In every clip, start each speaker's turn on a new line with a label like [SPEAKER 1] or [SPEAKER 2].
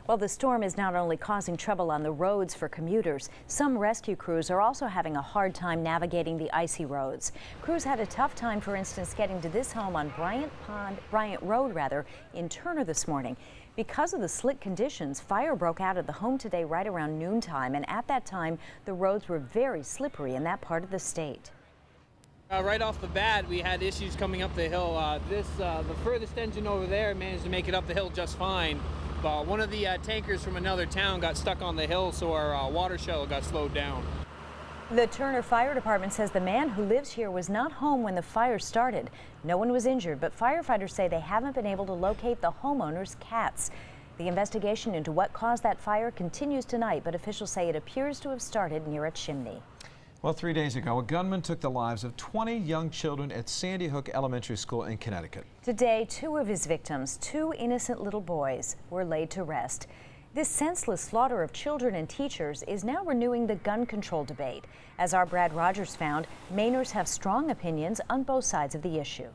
[SPEAKER 1] Well, the storm is not only causing trouble on the roads for commuters, some rescue crews are also having a hard time navigating the icy roads. Crews had a tough time, for instance, getting to this home on Bryant Road in Turner this morning. Because of the slick conditions, fire broke out at the home today right around noontime, and at that time, the roads were very slippery in that part of the state.
[SPEAKER 2] Right off the bat, we had issues coming up the hill. The furthest engine over there managed to make it up the hill just fine. But one of the tankers from another town got stuck on the hill, so our water shuttle got slowed down.
[SPEAKER 1] The Turner Fire Department says the man who lives here was not home when the fire started. No one was injured, but firefighters say they haven't been able to locate the homeowner's cats. The investigation into what caused that fire continues tonight, but officials say it appears to have started near a chimney.
[SPEAKER 3] Well, 3 days ago, a gunman took the lives of 20 young children at Sandy Hook Elementary School in Connecticut.
[SPEAKER 1] Today, two of his victims, two innocent little boys, were laid to rest. This senseless slaughter of children and teachers is now renewing the gun control debate. As our Brad Rogers found, Mainers have strong opinions on both sides of the issue.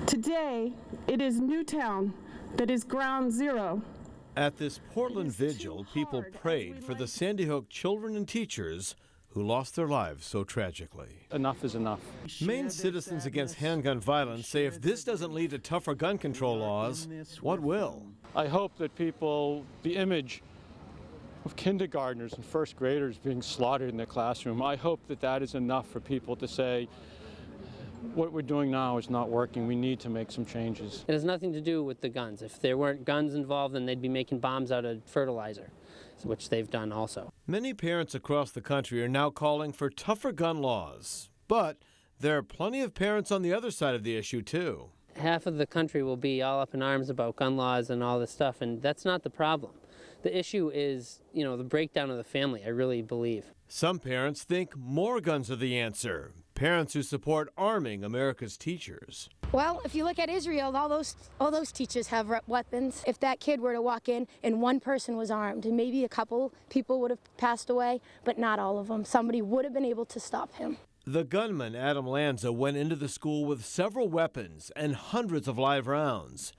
[SPEAKER 4] Today, it is Newtown that is ground zero.
[SPEAKER 5] At this Portland vigil, people prayed for the Sandy Hook children and teachers who lost their lives so tragically.
[SPEAKER 6] Enough is enough.
[SPEAKER 5] Maine Citizens Against Handgun Violence say if this doesn't lead to tougher gun control laws, what will?
[SPEAKER 6] I hope that the image of kindergartners and first graders being slaughtered in the classroom, I hope that is enough for people to say, what we're doing now is not working. We need to make some changes.
[SPEAKER 7] It has nothing to do with the guns. If there weren't guns involved, then they'd be making bombs out of fertilizer, which they've done also.
[SPEAKER 5] Many parents across the country are now calling for tougher gun laws, but there are plenty of parents on the other side of the issue too.
[SPEAKER 7] Half of the country will be all up in arms about gun laws and all this stuff, and that's not the problem. The issue is, the breakdown of the family, I really believe.
[SPEAKER 5] Some parents think more guns are the answer. Parents who support arming America's teachers.
[SPEAKER 8] Well, if you look at Israel, all those teachers have weapons. If that kid were to walk in and one person was armed, and maybe a couple people would have passed away, but not all of them. Somebody would have been able to stop him.
[SPEAKER 5] The gunman, Adam Lanza, went into the school with several weapons and hundreds of live rounds.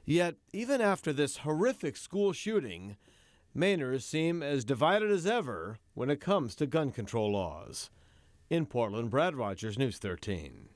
[SPEAKER 5] Yet, even after this horrific school shooting, Mainers seem as divided as ever when it comes to gun control laws. In Portland, Brad Rogers, News 13.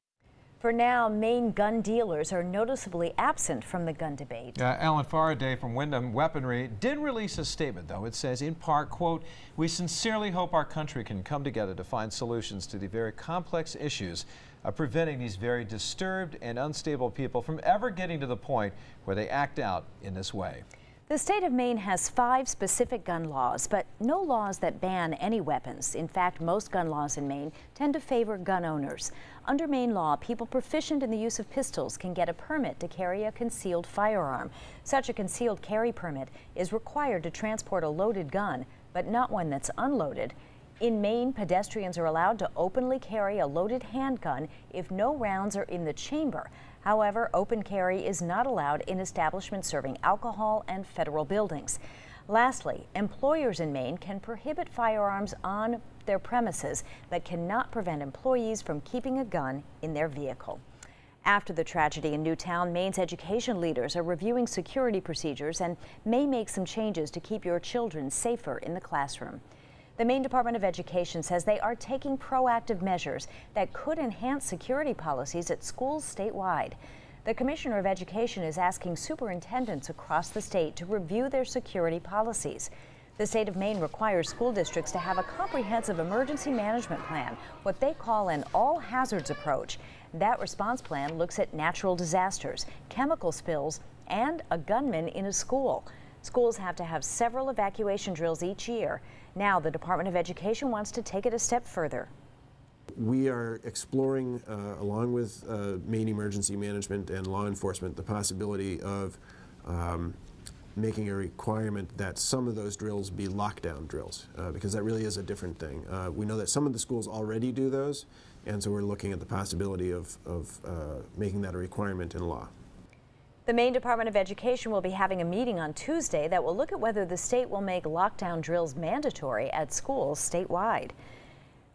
[SPEAKER 1] For now, Maine gun dealers are noticeably absent from the gun debate.
[SPEAKER 3] Alan Faraday from Wyndham Weaponry did release a statement, though. It says, in part, quote, "We sincerely hope our country can come together to find solutions to the very complex issues of preventing these very disturbed and unstable people from ever getting to the point where they act out in this way."
[SPEAKER 1] The state of Maine has 5 specific gun laws, but no laws that ban any weapons. In fact, most gun laws in Maine tend to favor gun owners. Under Maine law, people proficient in the use of pistols can get a permit to carry a concealed firearm. Such a concealed carry permit is required to transport a loaded gun, but not one that's unloaded. In Maine, pedestrians are allowed to openly carry a loaded handgun if no rounds are in the chamber. However, open carry is not allowed in establishments serving alcohol and federal buildings. Lastly, employers in Maine can prohibit firearms on their premises, but cannot prevent employees from keeping a gun in their vehicle. After the tragedy in Newtown, Maine's education leaders are reviewing security procedures and may make some changes to keep your children safer in the classroom. The Maine Department of Education says they are taking proactive measures that could enhance security policies at schools statewide. The Commissioner of Education is asking superintendents across the state to review their security policies. The state of Maine requires school districts to have a comprehensive emergency management plan, what they call an all hazards approach. That response plan looks at natural disasters, chemical spills, and a gunman in a school. Schools have to have several evacuation drills each year. Now the Department of Education wants to take it a step further.
[SPEAKER 9] We are exploring, along with Maine Emergency Management and law enforcement, the possibility of making a requirement that some of those drills be lockdown drills, because that really is a different thing. We know that some of the schools already do those, and so we're looking at the possibility of making that a requirement in law.
[SPEAKER 1] The Maine Department of Education will be having a meeting on Tuesday that will look at whether the state will make lockdown drills mandatory at schools statewide.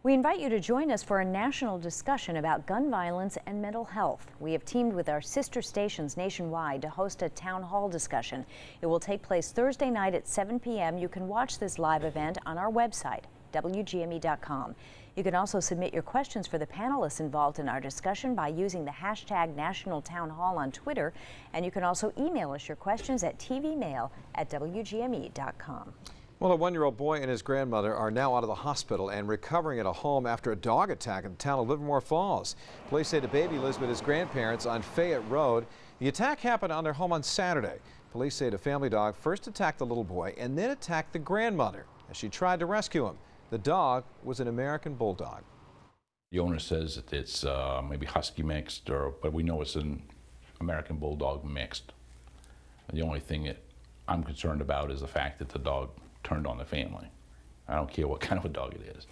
[SPEAKER 1] We invite you to join us for a national discussion about gun violence and mental health. We have teamed with our sister stations nationwide to host a town hall discussion. It will take place Thursday night at 7 p.m. You can watch this live event on our website, WGME.com. You can also submit your questions for the panelists involved in our discussion by using the hashtag National Town Hall on Twitter, and you can also email us your questions at tvmail@WGME.com.
[SPEAKER 3] Well, a one-year-old boy and his grandmother are now out of the hospital and recovering at a home after a dog attack in the town of Livermore Falls. Police say the baby lives with his grandparents on Fayette Road. The attack happened on their home on Saturday. Police say the family dog first attacked the little boy and then attacked the grandmother as she tried to rescue him. The dog was an American Bulldog.
[SPEAKER 10] The owner says that it's maybe Husky mixed, but we know it's an American Bulldog mixed. And the only thing that I'm concerned about is the fact that the dog turned on the family. I don't care what kind of a dog it is.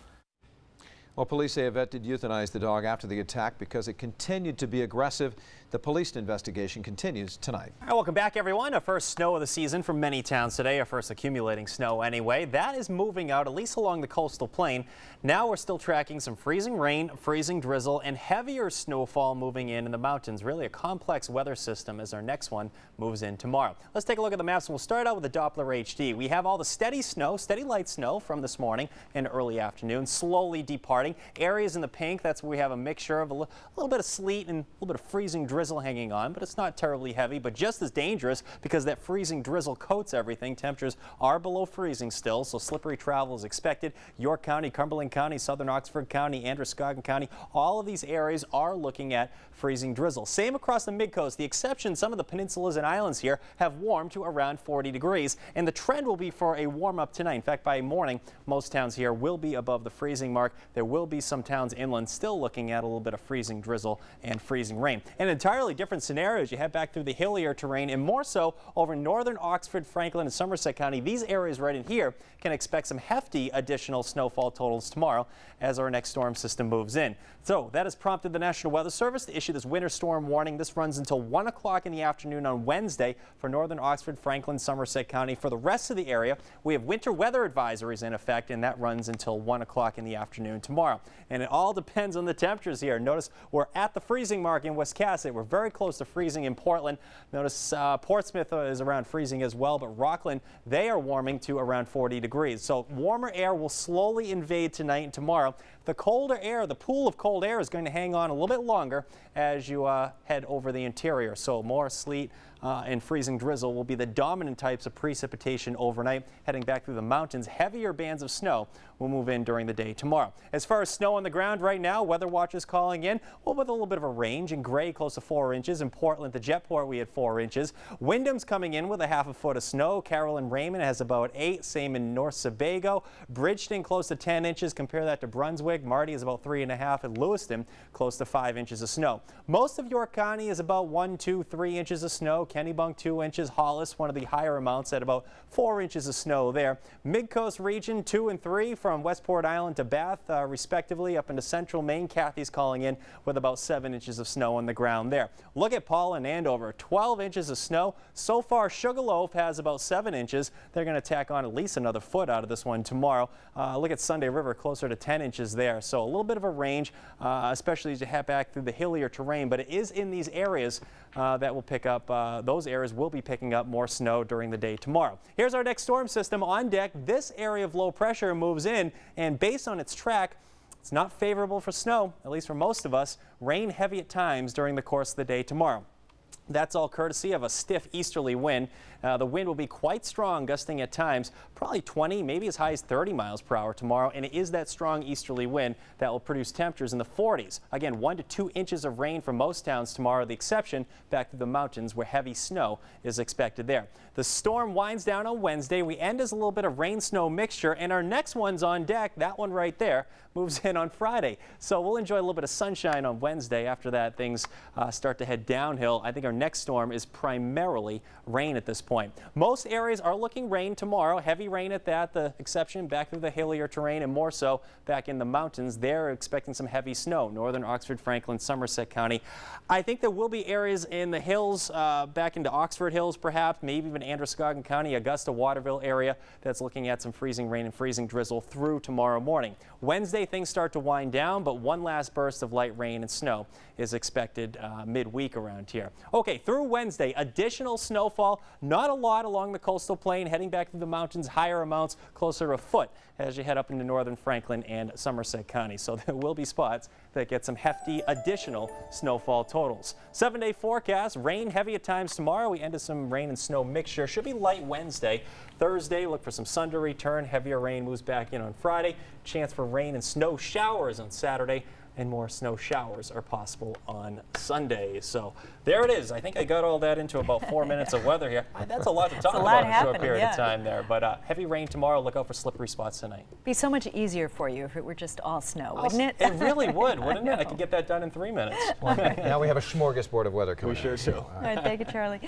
[SPEAKER 3] Well, police say a vet did euthanize the dog after the attack because it continued to be aggressive. The police investigation continues tonight.
[SPEAKER 11] All right, welcome back, everyone. Our first snow of the season for many towns today. Our first accumulating snow anyway. That is moving out, at least along the coastal plain. Now we're still tracking some freezing rain, freezing drizzle, and heavier snowfall moving in the mountains. Really a complex weather system as our next one moves in tomorrow. Let's take a look at the maps. We'll start out with the Doppler HD. We have all the steady snow, steady light snow from this morning and early afternoon, slowly departing. Areas in the pink, that's where we have a mixture of a little bit of sleet and a little bit of freezing drizzle hanging on, but it's not terribly heavy, but just as dangerous because that freezing drizzle coats everything. Temperatures are below freezing still, so slippery travel is expected. York County, Cumberland County, Southern Oxford County, Androscoggin County, all of these areas are looking at freezing drizzle. Same across the mid-coast. The exception, some of the peninsulas and islands here have warmed to around 40 degrees, and the trend will be for a warm-up tonight. In fact, by morning, most towns here will be above the freezing mark. There will be some towns inland still looking at a little bit of freezing drizzle and freezing rain. And entirely different scenarios. You head back through the hillier terrain and more so over northern Oxford, Franklin, and Somerset County. These areas right in here can expect some hefty additional snowfall totals tomorrow as our next storm system moves in. So that has prompted the National Weather Service to issue this winter storm warning. This runs until 1 o'clock in the afternoon on Wednesday for northern Oxford, Franklin, Somerset County. For the rest of the area, we have winter weather advisories in effect, and that runs until 1 o'clock in the afternoon tomorrow. And it all depends on the temperatures here. Notice we're at the freezing mark in Wiscasset. We're very close to freezing in Portland. Notice Portsmouth is around freezing as well, but Rockland, they are warming to around 40 degrees. So warmer air will slowly invade tonight and tomorrow. The colder air, the pool of cold air is going to hang on a little bit longer as you head over the interior. So more sleet and freezing drizzle will be the dominant types of precipitation overnight. Heading back through the mountains, heavier bands of snow will move in during the day tomorrow. As far as snow on the ground right now, weather watch is calling in with a little bit of a range. In Gray, close to 4 inches. In Portland, the Jetport, we had 4 inches. Wyndham's coming in with a half a foot of snow. Carroll and Raymond has about 8. Same in North Sebago. Bridgeton, close to 10 inches. Compare that to Brunswick. Marty is about 3.5, and Lewiston, close to 5 inches of snow. Most of York County is about 1, 2, 3 inches of snow. Kennebunk, 2 inches. Hollis, one of the higher amounts, at about 4 inches of snow there. Mid-coast region, 2 and 3 from Westport Island to Bath, respectively. Up into central Maine, Kathy's calling in with about 7 inches of snow on the ground there. Look at Paul and Andover, 12 inches of snow. So far, Sugarloaf has about 7 inches. They're going to tack on at least another foot out of this one tomorrow. Look at Sunday River, closer to 10 inches there. So a little bit of a range, especially as you head back through the hillier terrain, but it is in these areas that will pick up, those areas will be picking up more snow during the day tomorrow. Here's our next storm system on deck. This area of low pressure moves in, and based on its track, it's not favorable for snow, at least for most of us. Rain heavy at times during the course of the day tomorrow. That's all courtesy of a stiff easterly wind. The wind will be quite strong, gusting at times, probably 20, maybe as high as 30 miles per hour tomorrow. And it is that strong easterly wind that will produce temperatures in the 40s. Again, 1 to 2 inches of rain for most towns tomorrow. The exception back to the mountains where heavy snow is expected there. The storm winds down on Wednesday. We end as a little bit of rain-snow mixture, and our next one's on deck. That one right there moves in on Friday. So we'll enjoy a little bit of sunshine on Wednesday. After that, things start to head downhill. I think our our next storm is primarily rain at this point. Most areas are looking rain tomorrow. Heavy rain at that, the exception back through the hillier terrain, and more so back in the mountains. They're expecting some heavy snow. Northern Oxford, Franklin, Somerset County. I think there will be areas in the hills, back into Oxford Hills perhaps, maybe even Androscoggin County, Augusta, Waterville area that's looking at some freezing rain and freezing drizzle through tomorrow morning. Wednesday, things start to wind down, but one last burst of light rain and snow is expected midweek around here. Okay, through Wednesday, additional snowfall, not a lot along the coastal plain, heading back through the mountains, higher amounts, closer to a foot as you head up into northern Franklin and Somerset County. So there will be spots that get some hefty additional snowfall totals. 7-day forecast, rain heavy at times tomorrow. We end with some rain and snow mixture. Should be light Wednesday. Thursday, look for some sun to return. Heavier rain moves back in on Friday. Chance for rain and snow showers on Saturday, and more snow showers are possible on Sunday. So there it is. I think I got all that into about 4 minutes of weather here. That's a lot to talk about in a short period of time there. But heavy rain tomorrow. Look out for slippery spots tonight.
[SPEAKER 1] Be so much easier for you if it were just all snow, wouldn't it?
[SPEAKER 11] It really would, wouldn't it? I could get that done in 3 minutes.
[SPEAKER 3] Now we have a smorgasbord of weather coming.
[SPEAKER 11] We sure do.
[SPEAKER 1] All right, thank you, Charlie.